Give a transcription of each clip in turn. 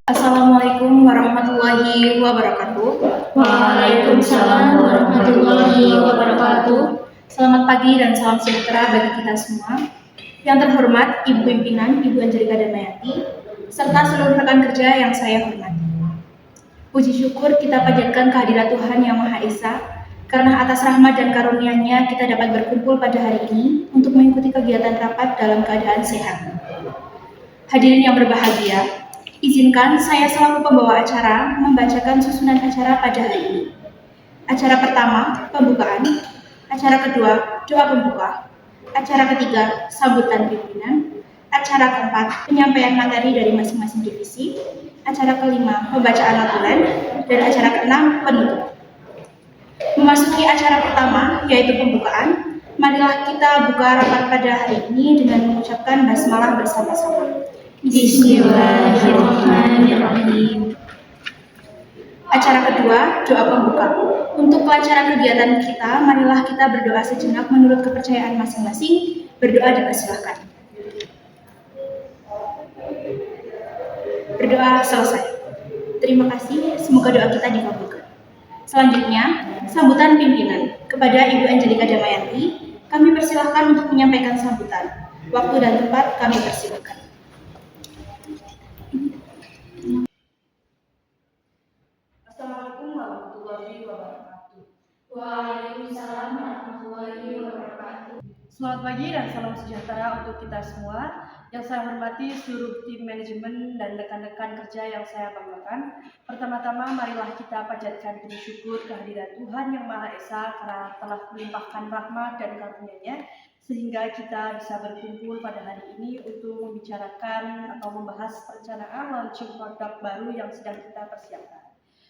Assalamualaikum warahmatullahi wabarakatuh. Waalaikumsalam warahmatullahi wabarakatuh. Selamat pagi dan salam sejahtera bagi kita semua. Yang terhormat Ibu Pimpinan, Ibu Angelika Damayanti, serta seluruh rekan kerja yang saya hormati. Puji syukur kita panjatkan kehadirat Tuhan Yang Maha Esa, karena atas rahmat dan karunia-Nya kita dapat berkumpul pada hari ini untuk mengikuti kegiatan rapat dalam keadaan sehat. Hadirin yang berbahagia, izinkan saya selaku pembawa acara membacakan susunan acara pada hari ini. Acara pertama, pembukaan. Acara kedua, doa pembuka. Acara ketiga, sambutan pimpinan. Acara keempat, penyampaian materi dari masing-masing divisi. Acara kelima, pembacaan notulen. Dan acara keenam, penutup. Memasuki acara pertama, yaitu pembukaan, marilah kita buka rapat pada hari ini dengan mengucapkan basmalah bersama-sama. Bismillahirrahmanirrahim. Acara kedua, doa pembuka. Untuk kelancaran kegiatan kita, marilah kita berdoa sejenak menurut kepercayaan masing-masing. Berdoa dipersilakan. Berdoa selesai. Terima kasih, semoga doa kita dikabulkan. Selanjutnya, sambutan pimpinan. Kepada Ibu Angelika Damayanti, kami persilahkan untuk menyampaikan sambutan. Waktu dan tempat kami persilahkan. Assalamualaikum warahmatullahi wabarakatuh. Waalaikumsalam warahmatullahi wabarakatuh. Selamat pagi dan salam sejahtera untuk kita semua. Yang saya hormati seluruh tim manajemen dan rekan-rekan kerja yang saya banggakan. Pertama-tama marilah kita panjatkan puji syukur kehadirat Tuhan Yang Maha Esa karena telah melimpahkan rahmat dan karunia-Nya sehingga kita bisa berkumpul pada hari ini untuk membicarakan atau membahas perencanaan launching produk baru yang sedang kita persiapkan.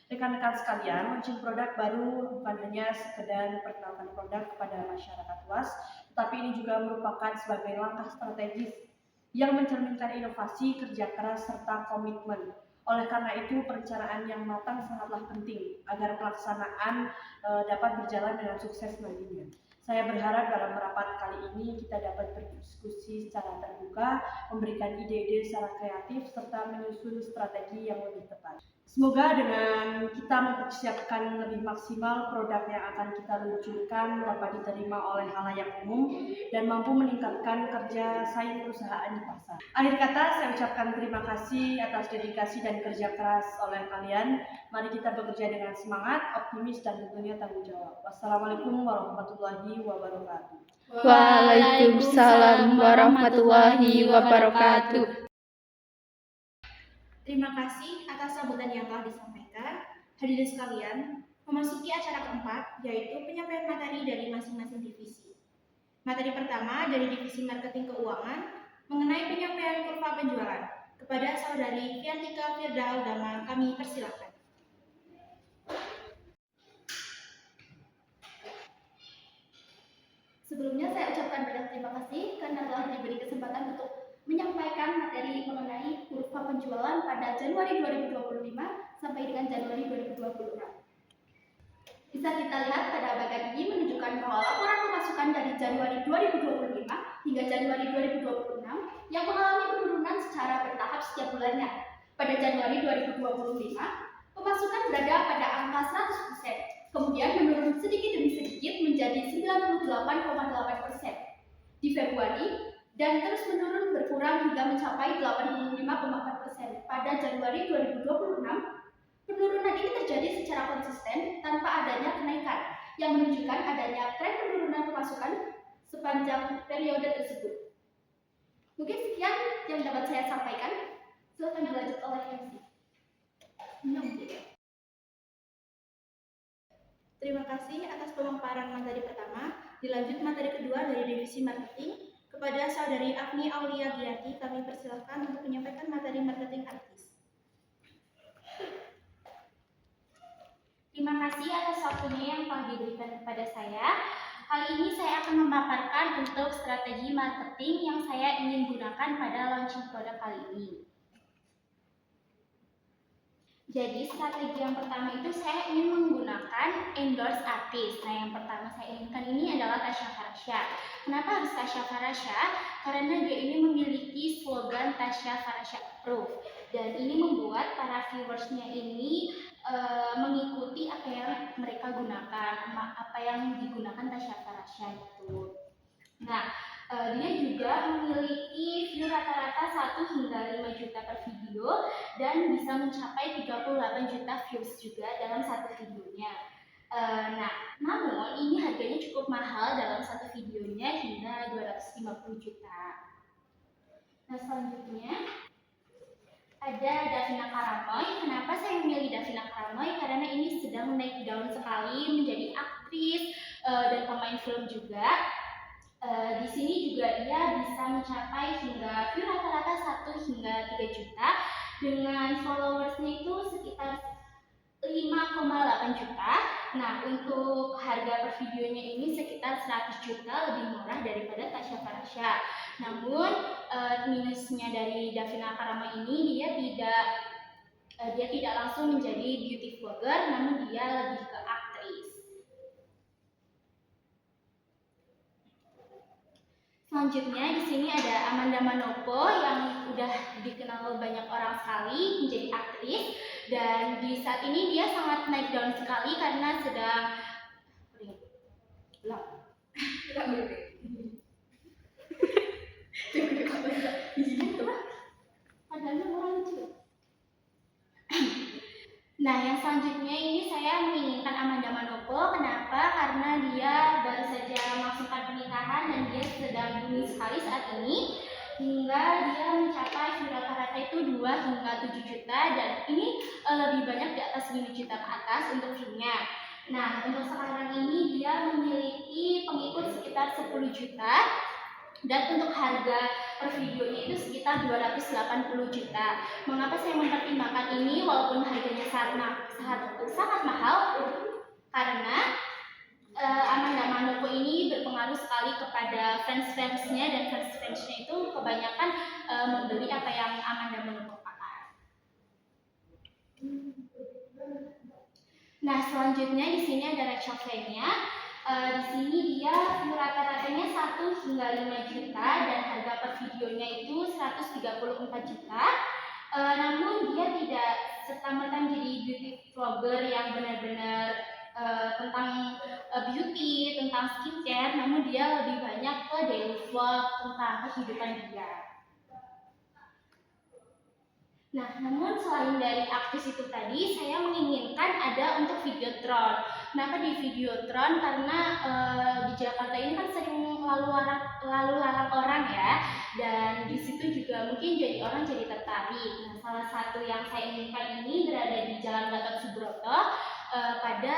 Rekan-rekan sekalian, launching produk baru bukan hanya sekedar memperkenalkan produk kepada masyarakat luas, tetapi ini juga merupakan sebagai langkah strategis yang mencerminkan inovasi, kerja keras, serta komitmen. Oleh karena itu, perencanaan yang matang sangatlah penting agar pelaksanaan dapat berjalan dengan sukses nantinya. Saya berharap dalam rapat kali ini kita dapat berdiskusi secara terbuka, memberikan ide-ide secara kreatif, serta menyusun strategi yang lebih tepat. Semoga dengan kita mempersiapkan lebih maksimal produk yang akan kita luncurkan dapat diterima oleh khalayak umum dan mampu meningkatkan kerja saing perusahaan di pasar. Akhir kata, saya ucapkan terima kasih atas dedikasi dan kerja keras oleh kalian. Mari kita bekerja dengan semangat, optimis, dan tentunya tanggung jawab. Wassalamualaikum warahmatullahi wabarakatuh. Waalaikumsalam warahmatullahi wabarakatuh. Terima kasih atas sambutan yang telah disampaikan. Hadirin sekalian, memasuki acara keempat, yaitu penyampaian materi dari masing-masing divisi. Materi pertama dari Divisi Marketing Keuangan mengenai penyampaian kurva penjualan. Kepada Saudari Fiantika Firda Aldama, kami persilakan. Sebelumnya saya ucapkan banyak terima kasih karena telah diberi kesempatan untuk menyampaikan materi mengenai kurva penjualan pada Januari 2025 sampai dengan Januari 2026. Bisa kita lihat pada bagian ini menunjukkan bahwa laporan pemasukan dari Januari 2025 hingga Januari 2026 yang mengalami penurunan secara bertahap setiap bulannya. Pada Januari 2025, pemasukan berada pada angka 100%, kemudian menurun sedikit demi sedikit menjadi 98,8% di Februari, dan terus menurun berkurang hingga mencapai 85,4% pada Januari 2026. Penurunan ini terjadi secara konsisten tanpa adanya kenaikan, yang menunjukkan adanya tren penurunan pemasukan sepanjang periode tersebut. Mungkin sekian yang dapat saya sampaikan. Silakan dilanjut oleh MC. Terima kasih atas pemaparan materi pertama. Dilanjut materi kedua dari Divisi Marketing. Kepada Saudari Agni Aulia Giyanti, kami persilakan untuk menyampaikan materi marketing artis. Terima kasih atas waktunya yang telah diberikan kepada saya. Kali ini saya akan memaparkan untuk strategi marketing yang saya ingin gunakan pada launching produk kali ini. Jadi strategi yang pertama itu saya ingin menggunakan endorse artis. Nah, yang pertama saya inginkan ini adalah Tasya Farasya. Kenapa harus Tasya Farasya? Karena dia ini memiliki slogan Tasya Farasya Proof, dan ini membuat para viewersnya ini mengikuti apa yang mereka gunakan, apa yang digunakan Tasya Farasya itu. Nah, dia juga memiliki view rata-rata 1 hingga 5 juta per video dan bisa mencapai 38 juta views juga dalam satu videonya. Namun ini harganya cukup mahal dalam satu videonya hingga 250 juta. Nah, selanjutnya ada Davina Karamoy. Kenapa saya memilih Davina Karamoy? Karena ini sedang naik daun sekali menjadi aktris dan pemain film juga. Di sini juga dia bisa mencapai hingga view rata-rata 1 hingga 3 juta dengan followersnya itu sekitar 5,8 juta. Nah, untuk harga per videonya ini sekitar 100 juta, lebih murah daripada Tasya Farasya. Namun minusnya dari Davina Karamoy ini dia tidak langsung menjadi beauty vlogger, namun dia lebih ke aktris. Selanjutnya di sini ada Amanda Manopo yang udah dikenal banyak orang sekali menjadi aktris, dan di saat ini dia sangat naik daun sekali karena sedang Nah, yang selanjutnya ini saya menginginkan Amanda Manopo. Kenapa? Karena dia baru saja melangsungkan pernikahan dan dia sedang booming sekali saat ini, hingga dia mencapai view rata-rata itu 2 hingga 7 juta, dan ini lebih banyak di atas 5 juta ke atas untuk view-nya. Nah, untuk sekarang ini dia memiliki pengikut sekitar 10 juta. Dan untuk harga per videonya itu sekitar 280 juta. Mengapa saya mempertimbangkan ini walaupun harganya sangat mahal? Karena Amanda Manopo ini berpengaruh sekali kepada fans-fansnya, dan fans-fansnya itu kebanyakan membeli apa yang Amanda Manopo pakai. Nah, selanjutnya di sini ada Rachel Fenya. Di sini dia rata-ratanya 1 hingga 5 juta dan harga per videonya itu 134 juta. Namun dia tidak serta-merta menjadi beauty vlogger yang benar-benar tentang beauty, tentang skincare, namun dia lebih banyak ke daily vlog tentang kehidupan dia. Nah, namun selain dari aktris itu tadi, saya menginginkan ada untuk videotron. Kenapa di videotron? Karena di Jakarta ini kan sering lalu lalang orang ya, dan di situ juga mungkin orang jadi tertarik. Nah, salah satu yang saya inginkan ini berada di Jalan Gatot Subroto pada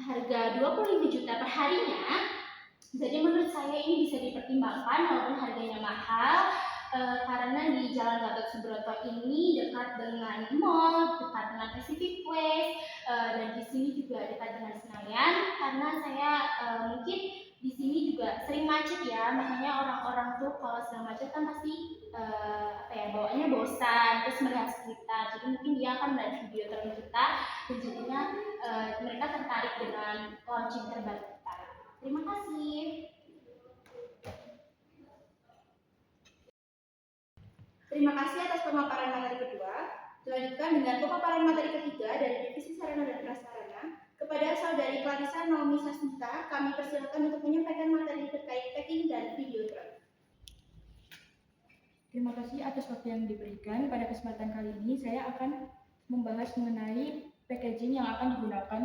harga 25 juta per harinya. Jadi menurut saya ini bisa dipertimbangkan walaupun harganya mahal. Karena di Jalan Gatot Subroto ini dekat dengan mall, dekat dengan Pacific Place, dan di sini juga dekat dengan Senayan. Karena saya mungkin di sini juga sering macet ya, makanya orang-orang tuh kalau sedang macet kan pasti bawaannya bosan terus melihat sekitar. Jadi mungkin dia akan melihat video terbaru kita dan jadinya mereka tertarik dengan launching terbaru kita. Terima kasih. Terima kasih atas pemaparan materi kedua. Dilanjutkan dengan pemaparan materi ketiga dari Divisi Sarana dan Prasarana. Kepada Saudari Clarissa Naomi Sasmita, kami persilakan untuk menyampaikan materi terkait packing dan videotron. Terima kasih atas waktu yang diberikan. Pada kesempatan kali ini saya akan membahas mengenai packaging yang akan digunakan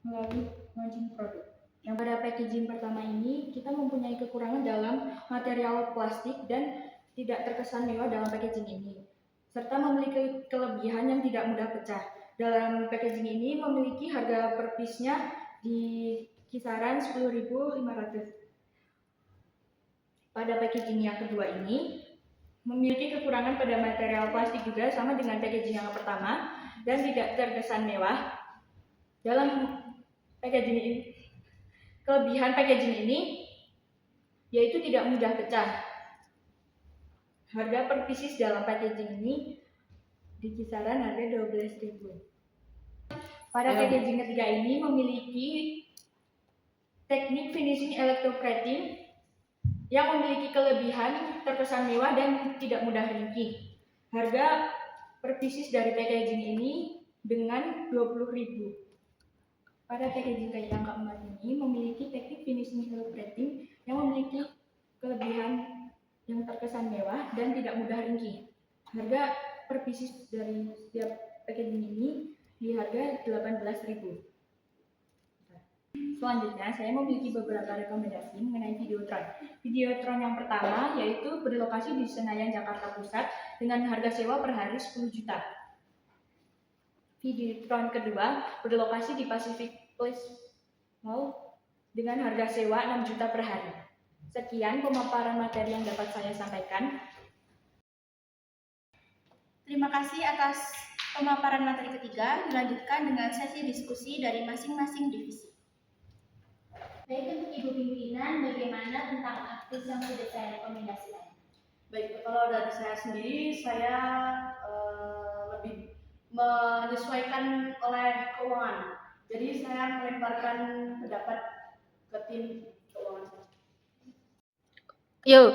melalui launching produk. Yang pada packaging pertama ini kita mempunyai kekurangan dalam material plastik dan tidak terkesan mewah dalam packaging ini, serta memiliki kelebihan yang tidak mudah pecah. Dalam packaging ini memiliki harga per piece-nya di kisaran 10.500. Pada packaging yang kedua ini memiliki kekurangan pada material plastik juga sama dengan packaging yang pertama dan tidak terkesan mewah. Dalam packaging ini, kelebihan packaging ini yaitu tidak mudah pecah. Harga per pieces dalam packaging ini di kisaran harga 12.000. Pada packaging ketiga ini memiliki teknik finishing electroplating yang memiliki kelebihan terkesan mewah dan tidak mudah ringkih. Harga per pieces dari packaging ini dengan 20.000. Pada packaging yang keempat ini memiliki teknik finishing electroplating yang memiliki kelebihan yang terkesan mewah dan tidak mudah ringkih. Harga per pieces dari setiap packaging ini di harga 18.000. Selanjutnya, saya memiliki beberapa rekomendasi mengenai videotron. Videotron yang pertama yaitu berlokasi di Senayan, Jakarta Pusat dengan harga sewa per hari 10 juta. Videotron kedua berlokasi di Pacific Place Mall dengan harga sewa 6 juta per hari. Sekian pemaparan materi yang dapat saya sampaikan. Terima kasih atas pemaparan materi ketiga. Dilanjutkan dengan sesi diskusi dari masing-masing divisi. Baik, untuk Ibu Pimpinan, bagaimana tentang artis yang sudah saya rekomendasikan? Baik, kalau dari saya sendiri, saya lebih menyesuaikan oleh keuangan. Jadi saya melemparkan pendapat ke tim keuangan. Yuk.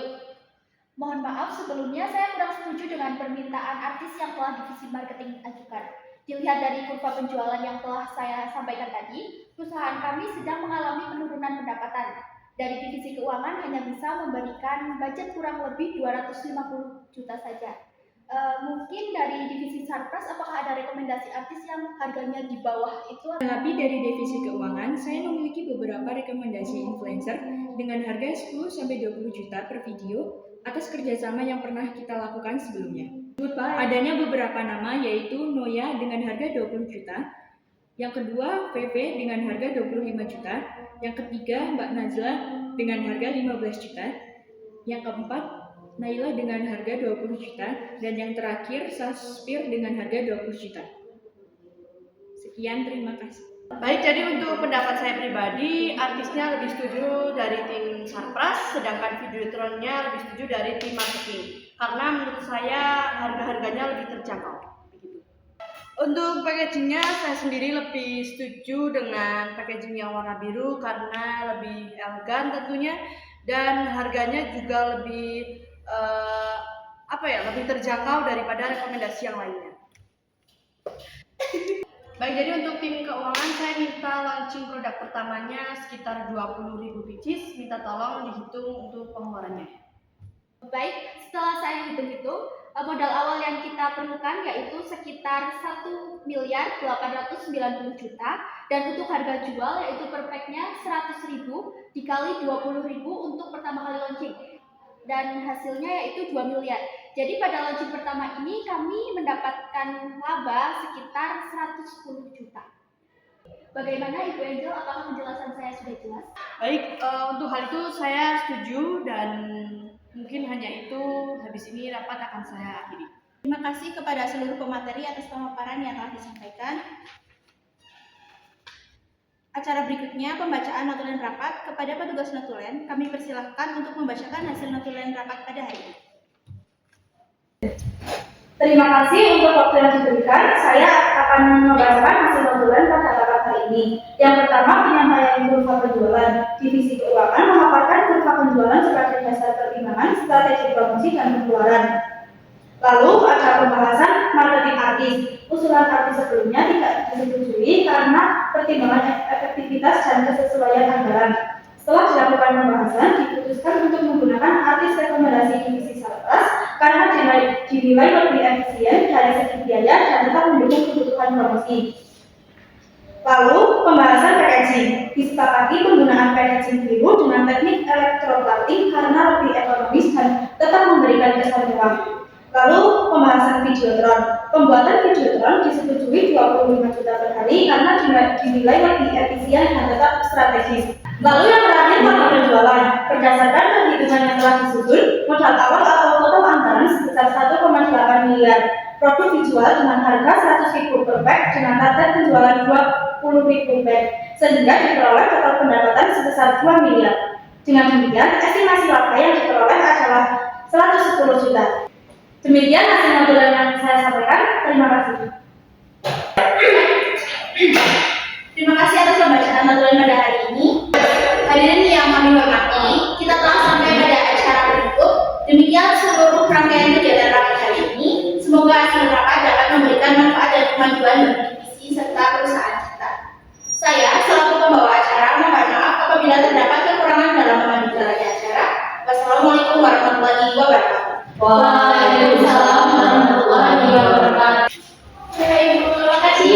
Mohon maaf sebelumnya saya kurang setuju dengan permintaan artis yang telah divisi marketing ajukan. Dilihat dari kurva penjualan yang telah saya sampaikan tadi, perusahaan kami sedang mengalami penurunan pendapatan. Dari divisi keuangan hanya bisa memberikan budget kurang lebih 250 juta saja. Mungkin dari divisi Sarpras, apakah ada rekomendasi artis yang harganya di bawah itu? Terlebih dari divisi keuangan, saya memiliki beberapa rekomendasi influencer dengan harga 10-20 juta per video atas kerjasama yang pernah kita lakukan sebelumnya. Adanya beberapa nama yaitu Noya dengan harga 20 juta, yang kedua VV dengan harga 25 juta, yang ketiga Mbak Najla dengan harga 15 juta, yang keempat Naila dengan harga 20 juta, dan yang terakhir Saspir dengan harga 20 juta. Sekian, terima kasih. Baik, jadi untuk pendapat saya pribadi, artisnya lebih setuju dari tim Sarpras, sedangkan videotronnya lebih setuju dari tim marketing. Karena menurut saya harga-harganya lebih terjangkau. Begitu. Untuk packagingnya, saya sendiri lebih setuju dengan packaging yang warna biru karena lebih elegan tentunya, dan harganya juga lebih lebih terjangkau daripada rekomendasi yang lainnya. Baik, jadi untuk tim keuangan saya minta launching produk pertamanya sekitar 20.000 pieces, minta tolong dihitung untuk pengeluarannya. Baik, setelah saya hitung-hitung, modal awal yang kita perlukan yaitu sekitar 1.890 juta, dan untuk harga jual yaitu per pack-nya 100.000 dikali 20.000 untuk pertama kali launching, dan hasilnya yaitu 2 miliar. Jadi pada launching pertama ini kami mendapatkan laba sekitar 110 juta. Bagaimana Ibu Angel, apakah penjelasan saya sudah jelas? Baik, untuk hal itu saya setuju dan mungkin hanya itu. Habis ini rapat akan saya akhiri. Terima kasih kepada seluruh pemateri atas pemaparan yang telah disampaikan. Acara berikutnya pembacaan notulen rapat. Kepada petugas notulen, kami persilahkan untuk membacakan hasil notulen rapat pada hari ini. Terima kasih untuk waktu yang diberikan. Saya akan membacakan hasil notulen pada rapat hari ini. Yang pertama, penyampaian kurva penjualan. Divisi keuangan memaparkan kurva penjualan sebagai dasar pertimbangan strategi promosi dan penjualan. Lalu ada pembahasan marketing artis. Usulan artis sebelumnya tidak disetujui karena pertimbangan efektivitas dan kesesuaian anggaran. Setelah dilakukan pembahasan, diputuskan untuk menggunakan artis rekomendasi divisi Sarkas karena dinilai lebih efisien dari segi biaya dan tetap mendukung kebutuhan promosi. Lalu pembahasan packaging. Disepakati penggunaan packaging biru dengan teknik elektroplating karena lebih ekonomis dan tetap memberikan kesan mewah. Lalu pembahasan videotron. Pembuatan videotron disetujui 25 juta per hari karena dinilai lebih efisien dan tetap strategis. Lalu yang terakhir modal penjualan. Berdasarkan perhitungan yang telah disusun, modal awal atau total anggaran sebesar 1,8 miliar. Produk dijual dengan harga 100.000 per pack dengan target penjualan 20.000 pack, sehingga diperoleh total pendapatan sebesar 2 miliar. Dengan demikian, estimasi laba yang diperoleh adalah 110 juta. Demikian hasil notulen yang saya sampaikan. Terima kasih. Terima kasih atas pembacaan notulen pada hari ini. Hadirin yang kami hormati, kita telah sampai pada acara berikut. Demikian seluruh rangkaian kegiatan rapat hari ini. Semoga hasil rapat dapat memberikan manfaat dan kemajuan bagi divisi serta perusahaan kita. Saya selaku pembawa acara mohon maaf apabila terdapat kekurangan dalam memandu jalannya acara. Wassalamualaikum warahmatullahi wabarakatuh. Waalaikumsalam warahmatullahi wabarakatuh. Bapak Ibu, terima kasih.